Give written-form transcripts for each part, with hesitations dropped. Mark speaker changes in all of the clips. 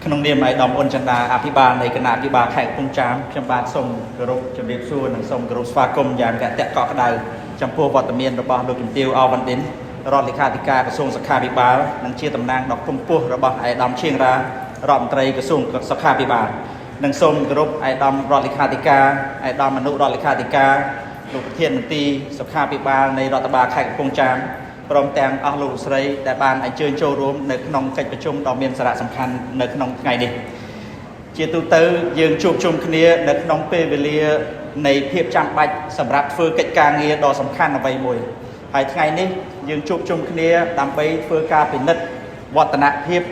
Speaker 1: ขนมเนียมไอ้ดอมอ้นจันดาอภิบาลในคณะอภิบาลแขกพงจามจำบาดส่งกรุบจำเรียบสู้หนังส่งกรุบสวากรมยานแกะแตะเกาะกระไดจำพวกวัตเมียนระบาดโดยจุดเดียวเอาวันดินรอดลิขาธิการกระทรวงสักขาภิบาลนังเชียร์ตำนางดอกพุ่มปูระบาดไอ้ดอมเชียงรารอดตรีกระทรวงสักขาภิบาลนังส่งกรุบไอ้ดอมรอดลิขาธิการไอ้ดอมมนุษย์รอดลิขาธิการลูกเทียนตีสักขาภิบาลในรัฐบาลแขกพงจามพร้อมแต่งอาลูสไรแต่บานไอเชิญโชว์รวมในขนมกิจประชุมดอกเมียนสาระสำคัญในขนมไงดิเจตุเตอร์ยืงจูบชุมคเนียในขนมเปเวเลียในเพียบจำบัดสำหรับเฟือกิจการเงียดอสำคัญเอาไว้มวยภายในนี้ยืงจูบชุมคเนียดำไปเฟือการเป็นนิดวัฒนเพียบ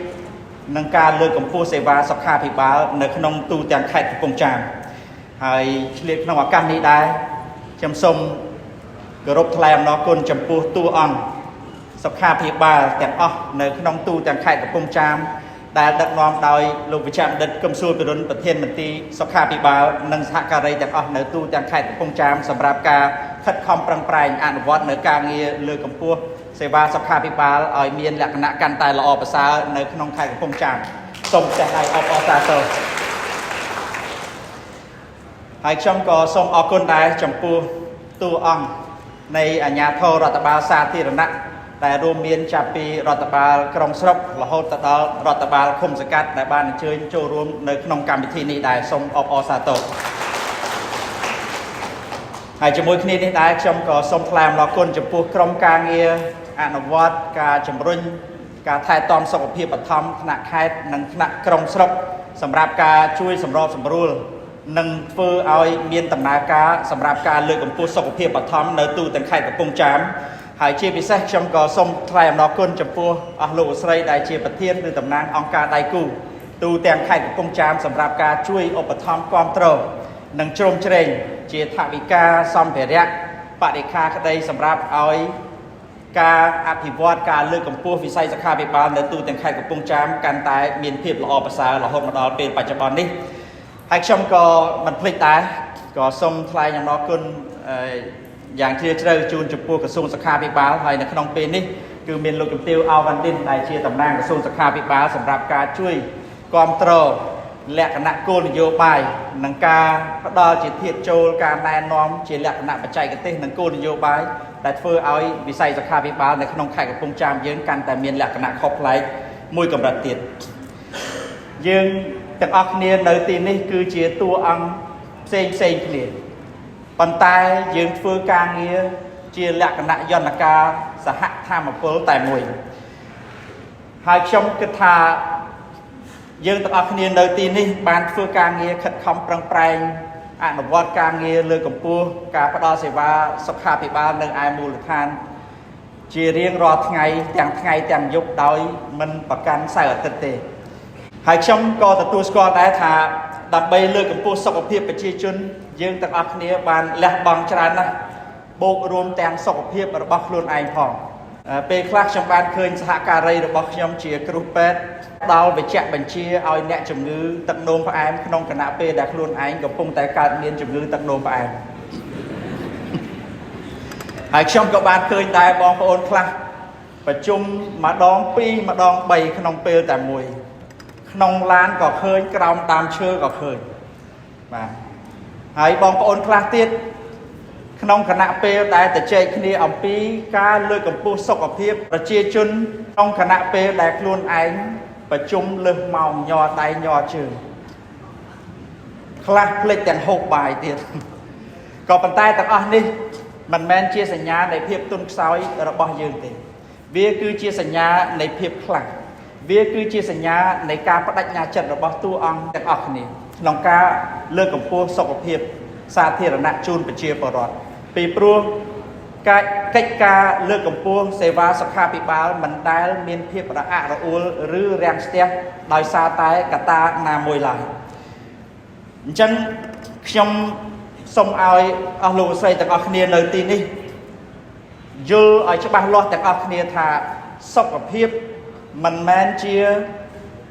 Speaker 1: นังการเลือกกับผู้เสวาสักขาภิบาลในขนมตูแต่งไข่ปงจามหายเรียกขนมอาการนี้ได้จำสมกรบแถลงนอกุลจำปูตัวอ่อนสักขาภิบาลแต่อ๋อในขนมตูแต่งไข่ปงจามแต่ดักนอมโดยลูกวิชาเด็ดกำสู้ไปโดนประเทศมันตีสักขาภิบาลนังสหการีแต่อ๋อในตูแต่งไข่ปงจามสำหรับการคัดคอมปรังปรายอ่านวัดในการเงียเลือกกับปูเสวาสักขาภิบาลเอาเมียนหลักคณะการตายละอภาษาในขนมไข่ปงจามส่งแต่ไอออซาโตให้ชมก็ส่งออกคนได้จำปูตัวอ่อนในอัญญาโทรัฐบาลสาธิรณะแต่รวมเมียนจากปีรัฐบาลกรมสรบละโหตตลรัฐบาลคมสกัดในบ้านเชิญโจรวมในขนมกรรมพิธีนี้ได้ทรงออกซาโตให้จมูกนี้ได้ชมก็ทรงแคลมละคนจมูกกรมการเงียอนุวัตการจำรุนการถ่ายตอมสกปรกปฐมขณะแคดนังขณะกรมสรบสำหรับการช่วยสำรองสำรูลนังเฟือเอาเมียนตำนาการสำหรับการเลือกกับผู้สกปรกปฐมในตู้แต่งไข่กับปงจามหายเชียพิเศษชมก่อส้มไทรอำนอกคนจำพวกอาลูสไรได้เชียประเทศหรือตำนานองการไดกูตูแต่งไข่กับปงจามสำหรับการช่วยอุปถัมภ์ความตรงนังโจมเจริญเชียทวิกาซัมเพรียปฏิคาคดีสำหรับเอาการอภิวัตการเลือกกับพวกวิสัยสกาภิบาลในตูแต่งไข่กับปงจามการตายมีนเพียบละอภาษาละหดมาดอเป็นปัจจุบันนี้ให้ชมก่อมันพลิกตายก่อส้มไทรอำนอกคนอย่างที่จะได้จูนจุดปูกระทรวงสักขาภิบาลไทยในขนมปีนี้คือเมียนลูกจุดเตียวเอาวันดินได้เชียร์ตำนานกระทรวงสักขาภิบาลสำหรับการช่วยความตรและคณะโกนโยบายนังการพระดอจิตเทียบโจการแนนน้อมเชียร์และคณะปัจจัยกันเต้นังโกนโยบายแต่เฟื่อเอาวิสัยสักขาภิบาลในขนมไข่กับปงจามเยื้องกันแต่เมียนและคณะครอบไล่มวยกับรัดเตียนยืงแต่ออกเนียนในตีนี้คือเชียร์ตัวอังเซ็งเนียนปันตายยืนฟื้นการเงี้ยเชียร์หลักคณะยนต์กาสหธรรมโพลแต่มวยหายชมกระทายืนตัดออกเนียนโดยตีนี้บานฟื้นการเงี้ยขัดคำปรังแปลงอนุวัตการเงี้ยเลือกกับปูการประดอเสวาสขาภิบาลในไอมูลทานเชียร์เรียงรอไงแต่งยุบโดยมันประกันใส่เตะหายชมก็ตัดตัวสกอร์ได้ถาดับใบเลือกกับปูสกปรกประชีจุนยืนตักอักเนียบานและบางจานนะโบกรวมแต่งสกปรกระบลุนไอพองเป็นคลาสชมบานเคยสหการีระบบยมเชียกรุ๊ปเป็ดดาวไปแจกบัญชีเอาแนะจมงือตักโนมพระไอขนมคณะเปดักลุนไอกับพงแต่การเรียนจมงือตักโนมพระไอหายชมกับบานเคยได้บองพระองค์คลาประชุมมาดองปีมาดองใบขนมเปแต่มวยขนมล้านก็เคยกราวตามเชื่อก็เคยมาหายบองปอนคลาติดขนมคณะเปลได้แต่เจคณีอมปีการเลือกกับผู้สกปรกประเจียจุนขนมคณะเปลได้คลุนไอประชุมเลือกเมายอไตยอเชื่อคลาเพลย์แต่งหกใบติดก็ปันใต้ต่างอันนี้มันแมนเชียสัญญาในเพียบต้นซอยระบยืนติเวียคือเชียสัญญาในเพียบคลังเวียคือเชียสัญญาในการประดับยาจัดระบตัวอังแต่อักนี้น้องกาเลิกกับพวกสกปรกสาธิรณะจูนไปเชียร์ปลอดปีปลัวการกิจการเลิกกับพวกเสวาสขาภิบาลมันได้เมียนเพียบระอาระอุลหรือแรงสเตียโดยซาตายกตานามวยไหลจังชมสมเอาเอาลูใส่แต่อักเนียในตีนี้ยูไอชบ้านรอดแต่อักเนียธาสกปรกมันแมนเชีย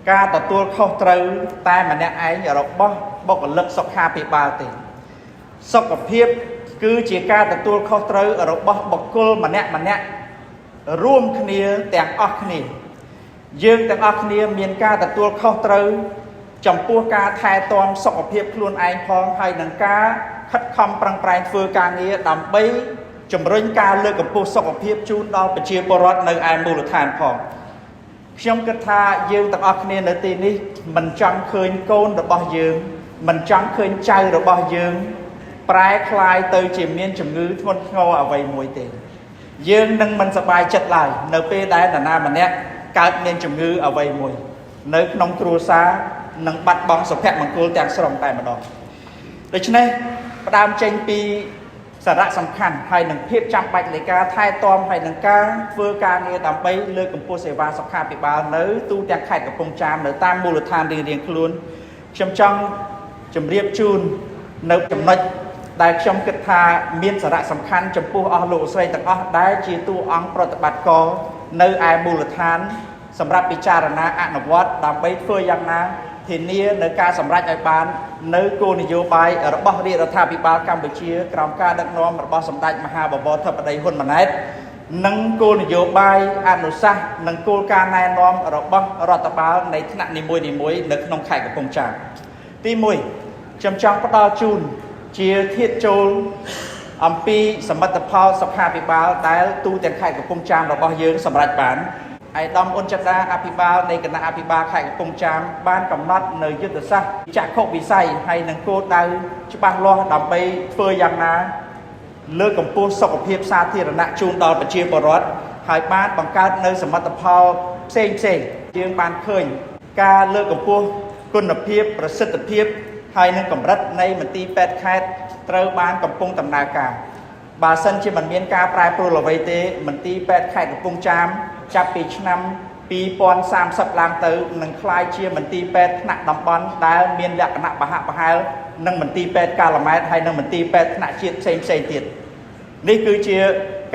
Speaker 1: การตัดตัวเข้าตรึแต่มันเนี่ยไอ้อย่าเราบอกกับเลิกสกขาภิบาลติสกปรกคือเชียการตัดตัวเข้าตรึเราบอกกุลมันเนี่ยร่วมคเนียแต่งออกคเนีย យើងទាំងអស់គ្នាមានការទទួលខុសត្រូវចំពោះការថែទាំសុខភាពខ្លួនឯងផងហើយនឹងការខិតខំប្រឹងប្រែងធ្វើការងារដើម្បីជំរុញការលើកកម្ពស់សុខភាពជូនដល់ប្រជាពលរដ្ឋនៅឯមូលដ្ឋានផងខ្ញុំគិតថាយើងទាំងអស់គ្នានៅទីនេះមិនចង់ឃើញកូនរបស់យើងមិនចង់ឃើញចៅរបស់យើងប្រែคลายទៅជាមានជំងឺធ្ងន់ធ្ងរអ្វីមួយទេយើងនឹងមិនសប្បាយចិត្តឡើយនៅពេលដែលនរណាម្នាក់កើតមានជំងឺអ្វីមួយនៅក្នុងគ្រួសារនឹងបាត់បង់សុភមង្គលទាំងស្រុងតែម្ដងដូច្នេះផ្ដើមចេញពីសារៈសំខាន់ហើយនឹងភាពចាំបាច់នៃការថែទាំហើយនឹងការធ្វើការងារដើម្បីលើកកម្ពស់សេវាសុខាភិបាលនៅទូទាំងខេត្តកំពង់ចាមនៅតាមមូលដ្ឋានរៀងៗខ្លួនខ្ញុំចង់ជម្រាបជូននៅចំណុចដែលខ្ញុំគិតថាមានសារៈសំខាន់ចំពោះអស់លោកស្រីទាំងអស់ដែលជាតួអង្គប្រតិបត្តិការនៅឯមូលដ្ឋានសម្រាប់ពិចារណាអនុវត្តដើម្បីធ្វើយ៉ាងណាធានានៅការសម្រេចឲ្យបាននៅគោលនយោបាយរបស់រាជរដ្ឋាភិបាលកម្ពុជាក្រោមការដឹកនាំរបស់សម្ដេចមហាបវរធិបតីហ៊ុនម៉ាណែតនិងគោលនយោបាយអនុសាសន៍និងគោលការណ៍ណែនាំរបស់រដ្ឋបាលនៃថ្នាក់នីមួយៗនៅក្នុងខេត្តកំពង់ចាមទី1ខ្ញុំចង់ផ្ដល់ជូនជាធាតុចូលអំពីសមិទ្ធផលសុខាភិបាលដែលទូទាំងខេត្តកំពង់ចាមរបស់យើងសម្រេចបានឯកឧត្តមអ៊ុនចន្ទរាអភិបាលនៃគណៈអភិបាលខេត្តកំពង់ចាមបានកំណត់នៅយុទ្ធសាស្ត្រចក្ខុវិស័យហើយនឹងគោលដៅច្បាស់លាស់ដើម្បីធ្វើយ៉ាងណាលើកកម្ពស់សុខភាពសាធារណៈជូនដល់ប្រជាពលរដ្ឋហើយបានបង្កើតនៅសមិទ្ធផលផ្សេងយើងបានឃើញការលើកកម្ពស់គុណភាពប្រសិទ្ធភាពហើយនឹងកម្រិតនៃមន្ទីរពេទ្យខេត្តត្រូវបានកំពុងដំណើរការបើសិនជាមិនមានការប្រែប្រួលអ្វីទេមន្ទីរពេទ្យខេត្តកំពង់ចាមចាប់ពីឆ្នាំ2030ឡើងទៅនឹងក្លាយជាមន្ទីរពេទ្យថ្នាក់តំបន់ដែលមានលក្ខណៈប្រហាក់ប្រហែលនឹងមន្ទីរពេទ្យកាឡាម៉ែតហើយនិងមន្ទីរពេទ្យថ្នាក់ជាតិផ្សេងទៀតនេះគឺជា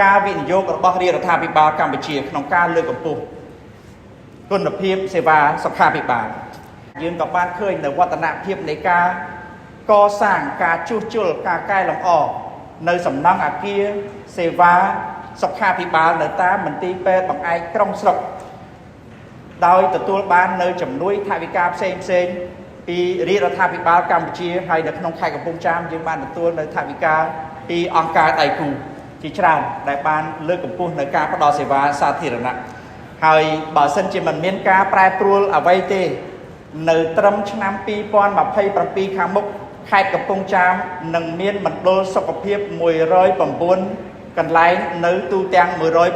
Speaker 1: ការវិនិយោគរបស់រាជរដ្ឋាភិបាលកម្ពុជាក្នុងការលើកកម្ពស់គុណភាពសេវាសុខាភិបាលយើងក៏បានឃើញនៅវឌ្ឍនភាពនៃការកសាងការជួសជុលការកែលម្អនៅសំណង់អគារសេវាសុខាភិបាលនៅតាមមន្ទីរពេទ្យបង្អែកក្រុងស្រុកដោយទទួលបាននៅជំនួយថវិកាផ្សេងពីរាជរដ្ឋាភិបាលកម្ពុជាហើយនៅក្នុងខេត្តកំពង់ចាមយើងបានទទួលនៅថវិកាពីអង្គការដៃគូជាច្រើនដែលបានលើកកម្ពស់នៅការផ្តល់សេវាសាធារណៈហើយបើសិនជាមិនមានការប្រែប្រួលអ្វីទេនៅត្រឹមឆ្នាំ2027ខាងមុខខេត្តកំពង់ចាមនឹងមានមណ្ឌលសុខភាព109កន្លែងនៅទូទាំង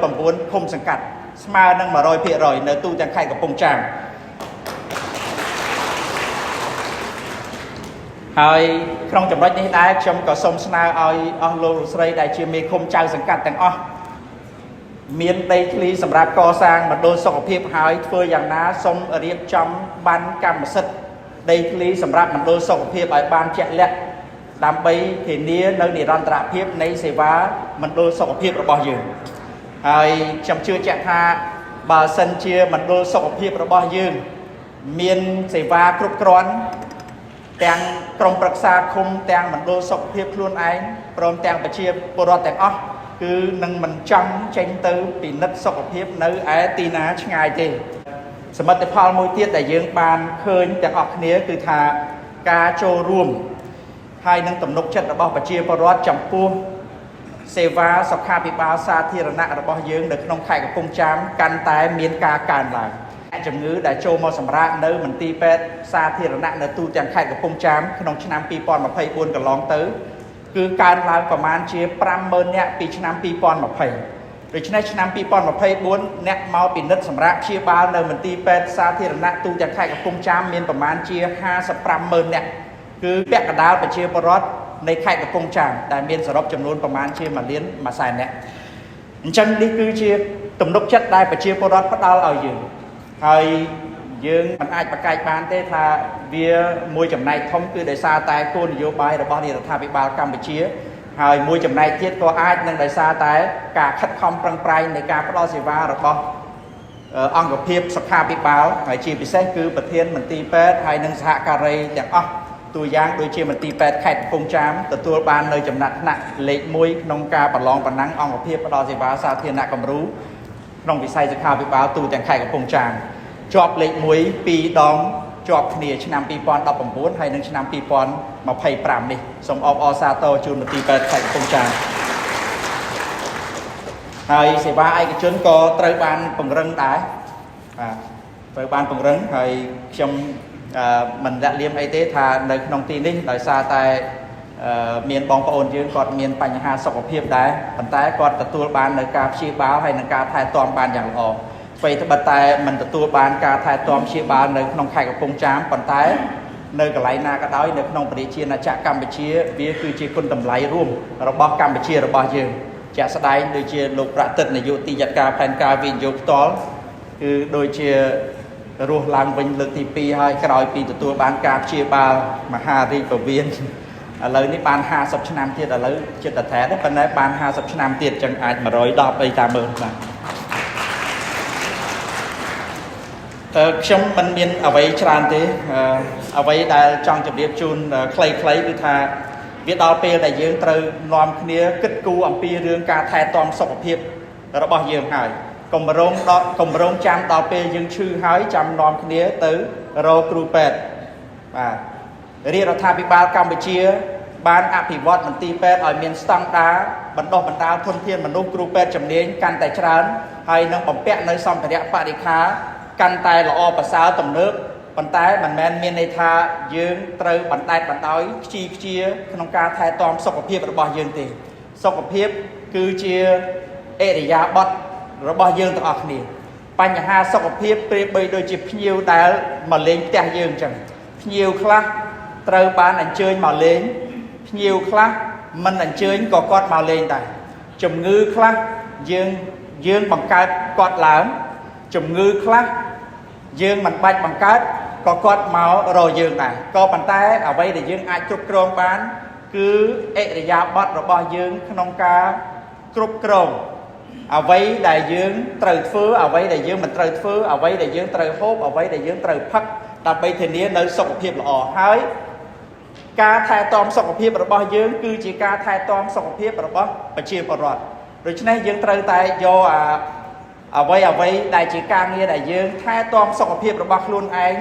Speaker 1: 109ឃុំសង្កាត់ស្មើនឹង 100% នៅទូទាំងខេត្តកំពង់ចាមហើយក្នុងចំណុចនេះដែរខ្ញុំក៏សូមស្នើឲ្យអស់លោកស្រីដែលជាមេឃុំចៅសង្កាត់ទាំងអស់មានដីធ្លីសម្រាប់កសាងមណ្ឌលសុខភាពហើយធ្វើយ៉ាងណាសូមរៀបចំបានកម្មសិទ្ធិដីធ្លីសម្រាប់មណ្ឌលសុខភាពឲ្យបានជាក់លាក់ដើម្បីធានានៅនិរន្តរភាពនៃសេវាមណ្ឌលសុខភាពរបស់យើងហើយខ្ញុំជឿជាក់ថាបើសិនជាមណ្ឌលសុខភាពរបស់យើងមានសេវាគ្រប់គ្រាន់ទាំងក្រុមប្រឹក្សាឃុំទាំងមណ្ឌលសុខភាពខ្លួនឯងព្រមទាំងប្រជាពលរដ្ឋទាំងអស់គឺនឹងមិនចង់ចេញទៅពិនិត្យសុខភាពនៅឯទីណាឆ្ងាយទេសមិទ្ធផលមួយទៀតដែលយើងបានឃើញទាំងអស់គ្នាគឺថាការចូលរួមហើយនឹងទំនុកចិត្តរបស់ប្រជាពលរដ្ឋចំពោះសេវាសុខាភិបាលសាធារណៈរបស់យើងនៅក្នុងខេត្តកំពង់ចាមកាន់តែមានការកើនឡើងជំងឺដែលចូលមកសម្រាកនៅមន្ទីរពេទ្យសាធារណៈនៅទូទាំងខេត្តកំពង់ចាមក្នុងឆ្នាំ2024កន្លងទៅគឺកើនឡើងប្រមាណជា50,000នាក់ពីឆ្នាំ2020ដូច្នេះឆ្នាំ2024អ្នកមកពិនិត្យសម្រាប់ព្យាបាលនៅមន្ទីរពេទ្យសាធារណៈទូទាំងខេត្តកំពង់ចាមមានប្រមាណជា55,000នាក់គឺពាក់កណ្ដាលប្រជាពលរដ្ឋនៃខេត្តកំពង់ចាមដែលមានសរុបចំនួនប្រមាណជា1,100,000នាក់អញ្ចឹងនេះគឺជាទំនុកចិត្តដែលប្រជាពលរដ្ឋផ្ដល់ឲ្យយើងហើយយើងមិនអាចប្រកែកបានទេថាវាមួយចំណែកធំគឺដោយសារតែគោលនយោបាយរបស់រាជរដ្ឋាភិបាលកម្ពុជាហើយមួយចំណែកទៀតក៏អាចនឹងដោយសារតែការខិតខំប្រឹងប្រែងនៃការផ្ដល់សេវារបស់អង្គភាពសុខាភិបាលហើយជាពិសេសគឺប្រធានមន្ទីរពេទ្យហើយនិងសហការីទាំងអស់តួយ៉ាងដូចជាមន្ទីរពេទ្យខេត្តកំពង់ចាមទទួលបាននៅចំណាត់ថ្នាក់លេខ1ក្នុងការប្រឡងប្រណាំងអង្គភាពផ្ដល់សេវាសាធារណៈគំរូក្នុងវិស័យសុខាភិបាលទូទាំងខេត្តកំពង់ចាម ជាប់លេខ1 2 ដងជាប់គ្នាឆ្នាំ2019ហើយនឹងឆ្នាំ2025នេះសូមអបអរសាទរជូនមន្ទីរពេទ្យខេត្តកំពង់ចាមហើយសេវាឯកជនក៏ត្រូវបានពង្រឹងដែរបាទត្រូវបានពង្រឹងហើយខ្ញុំមិនដាក់លៀមអីទេថានៅក្នុងទីនេះដោយសារតែមានបងប្អូនយើងគាត់មានបញ្ហាសុខភាពដែរប៉ុន្តែគាត់ទទួលបាននៅការព្យាបាលហើយនឹងការថែទាំបានយ៉ាងល្អអ្វីត្បិតតែមិនទទួលបានការថែទាំព្យាបាលនៅក្នុងខេត្តកំពង់ចាមប៉ុន្តែនៅកន្លែងណាក៏ដោយនៅក្នុងប្រទេសជាណាចក្រកម្ពុជាវាគឺជាគុណតម្លៃរួមរបស់កម្ពុជារបស់យើងជាក់ស្ដែងដូចជាលោកប្រតិទនាយកទីចាត់ការផែនការវិនិយោគផ្ទាល់គឺដូចជារស់ឡើងវិញលើកទី2ហើយក្រោយពីទទួលបានការព្យាបាលមហារាជពវៀនឥឡូវនេះបាន50ឆ្នាំទៀតឥឡូវចិត្តតែតែប៉ុន្តែបាន50ឆ្នាំទៀតចឹងអាច110អីតាមមើលបាទខ្ញុំមិនមានអ្វីច្រើនទេអ្វីដែលចង់ជម្រាបជូនខ្លីៗគឺថាវាដល់ពេលដែលយើងត្រូវនាំគ្នាគិតគូរអំពីរឿងការថែទាំសុខភាពរបស់យើងហើយកុំរងចាំដល់ពេលយើងឈឺហើយចាំនាំគ្នាទៅរកគ្រូពេទ្យបាទរាជរដ្ឋាភិបាលកម្ពុជាបានអភិវឌ្ឍមន្ទីរពេទ្យឲ្យមានស្តង់ដារបណ្ដុះបណ្ដាលធនធានមនុស្សគ្រូពេទ្យជំនាញកាន់តែច្រើនហើយនឹងបំពាក់នៅសម្ភារៈបរិក្ខារកាន់តែល្អប្រសើរទំនើបប៉ុន្តែមិនមែនមានន័យថាយើងត្រូវបណ្តែតបណ្ដោយខ្ជាក្នុងការថែទាំសុខភាពរបស់យើងទេសុខភាពគឺជាអិរិយាបថរបស់យើងទាំងអស់គ្នាបញ្ហាសុខភាពប្រៀបបីដូចជាភ្ញៀវដែលមកលេងផ្ទះយើងអញ្ចឹងភ្ញៀវខ្លះត្រូវបានអញ្ជើញមកលេងភ្ញៀវខ្លះមិនអញ្ជើញក៏គាត់មកលេងដែរជំងឺខ្លះយើងបង្កើតគាត់ឡើងជំងឺខ្លះយើងមិនបាច់បង្កើតក៏គាត់មករកយើងដែរក៏ប៉ុន្តែអ្វីដែលយើងអាចគ្រប់គ្រងបានគឺអិរិយាបថរបស់យើងក្នុងការគ្រប់គ្រងអ្វីដែលយើងត្រូវធ្វើអ្វីដែលយើងមិនត្រូវធ្វើអ្វីដែលយើងត្រូវហូបអ្វីដែលយើងត្រូវផឹកដើម្បីធានានៅសុខភាពល្អហើយការថែទាំសុខភាពរបស់យើងគឺជាការថែទាំសុខភាពរបស់ប្រជាពលរដ្ឋដូច្នេះយើងត្រូវតែយកអ្វីដែលជាការងារដែលយើងថែទាំសុខភាពរបស់ខ្លួនឯង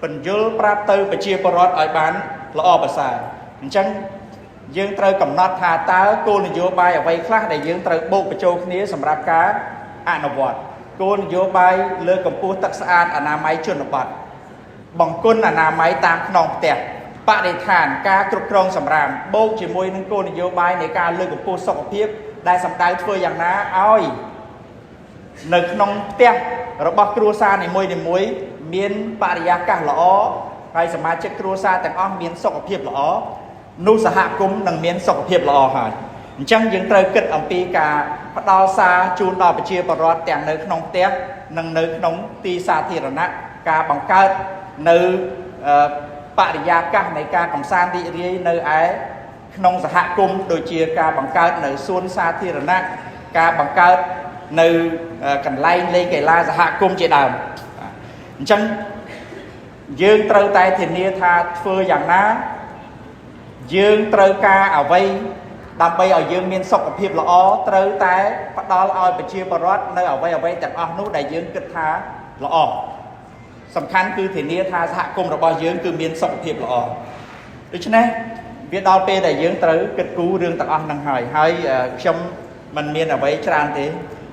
Speaker 1: បញ្យល់ប្រាប់ទៅប្រជាពលរដ្ឋឲ្យបានល្អប្រសើរអញ្ចឹងយើងត្រូវកំណត់ថាតើគោលនយោបាយអ្វីខ្លះដែលយើងត្រូវបូកបញ្ចូលគ្នាសម្រាប់ការអនុវត្តគោលនយោបាយលើកកម្ពស់ទឹកស្អាតអនាម័យជនបទបង្គន់អនាម័យតាមខ្នងផ្ទះបរិស្ថានការគ្រប់គ្រងសម្រាមបូកជាមួយនឹងគោលនយោបាយនៃការលើកកម្ពស់សុខភាពដែលសម្ដៅធ្វើយ៉ាងណាឲ្យនៅក្នុងផ្ទះរបស់គ្រួសារនីមួយៗមានបរិយាកាសល្អហើយសមាជិកគ្រួសារទាំងអស់មានសុខភាពល្អនោះសហគមន៍នឹងមានសុខភាពល្អហើយអញ្ចឹងយើងត្រូវគិតអំពីការផ្ដល់សារជូនដល់ប្រជាពលរដ្ឋទាំងនៅក្នុងផ្ទះនិងនៅក្នុងទីសាធារណៈការបង្កើតនៅបរិយាកាសនៃការកំសាន្តរីករាយនៅឯក្នុងសហគមន៍ដូចជាការបង្កើតនៅសួនសាធារណៈការបង្កើតនៅកន្លែងលេងកីឡាសហគមន៍ជាដើមអញ្ចឹងយើងត្រូវតែធានាថាធ្វើយ៉ាងណាយើងត្រូវការអ្វីដើម្បីឲ្យយើងមានសុខភាពល្អត្រូវតែផ្ដល់ឲ្យប្រជាពលរដ្ឋនៅអ្វីទាំងអស់នោះដែលយើងគិតថាល្អសំខាន់គឺធានាថាសហគមន៍របស់យើងគឺមានសុខភាពល្អដូច្នេះវាដល់ពេលដែលយើងត្រូវគិតគូររឿងទាំងអស់ហ្នឹងហើយខ្ញុំមិនមានអ្វីច្រើនទេ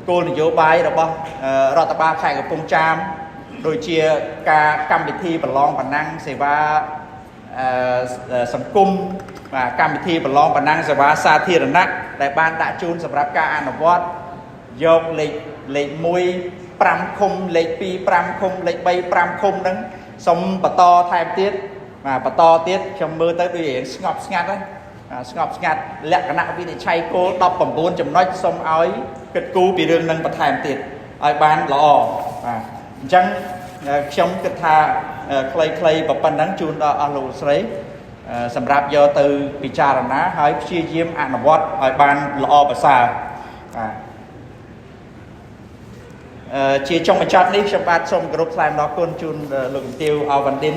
Speaker 1: គោលនយោបាយរបស់រដ្ឋបាលខេត្តកំពង់ចាមដូចជាការកម្មវិធីប្រឡងប្រណាំងសេវាសង្គមកម្មវិធីប្រឡងប្រណាំងសេវាសាធារណៈដែលបានដាក់ជូនសម្រាប់ការអនុវត្តយកលេខ1 5ឃុំលេខ2 5ឃុំលេខ3 5ឃុំហ្នឹងសូមបន្តថែមទៀតបន្តទៀតខ្ញុំមើលទៅដូចរៀងស្ងប់ស្ងាត់ហ្នឹងស្ងប់ស្ងាត់លក្ខណៈវិនិច្ឆ័យគោល19ចំណុចសូមឲ្យគិតគូរពីរឿងនឹងបន្ថែមទៀតឲ្យបានល្អបាទអញ្ចឹងខ្ញុំគិតថាខ្លីៗប៉ុណ្ណឹងជូនដល់អស់លោកស្រីសម្រាប់យកទៅពិចារណាហើយព្យាយាមអនុវត្តឲ្យបានល្អប្រសើរបាទជាចុងបញ្ចប់នេះខ្ញុំបាទសូមគោរពថ្លែងអំណរគុណជូនលោកជំទាវអវ៉ាន់ឌិន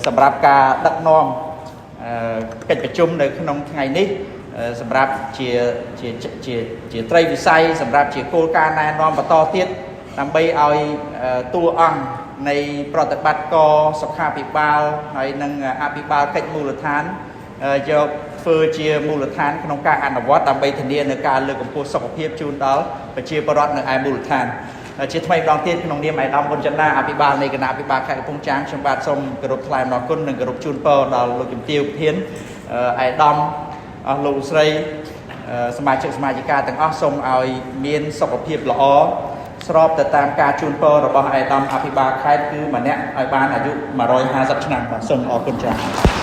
Speaker 1: សម្រាប់ការដឹកនាំកិច្ចប្រជុំនៅក្នុងថ្ងៃនេះសម្រាប់ជាត្រីវិស័យសម្រាប់ជាគោលការណ៍ណែនាំបន្តទៀត ដើម្បីឲ្យតួអង្គនៃប្រតិបត្តិការសុខាភិបាលហើយនិងអភិបាលកិច្ចមូលដ្ឋានយកធ្វើជាមូលដ្ឋានក្នុងការអនុវត្តដើម្បីធានានៅការលើកកម្ពស់សុខភាពជូនដល់ប្រជាពលរដ្ឋនៅឯមូលដ្ឋានជាថ្មីម្ដងទៀតក្នុងនាមឯកឧត្តមប៊ុនចិន្តាអភិបាលនៃគណៈអភិបាលខេត្តកំពង់ចាមខ្ញុំបាទសូមគោរពថ្លែងអំណរគុណនិងគោរពជូនពរដល់លោកជំទាវប្រធានឯកឧត្តមអស់លោកស្រីសមាជិកសមាជិកាទាំងអស់សូមឲ្យមានសុខភាពល្អស្របទៅតាមការជូនពររបស់ឯកឧត្តមអភិបាលខេត្តគឺម្នាក់ឲ្យបានអាយុ150ឆ្នាំបាទសូមអរគុណច្រើន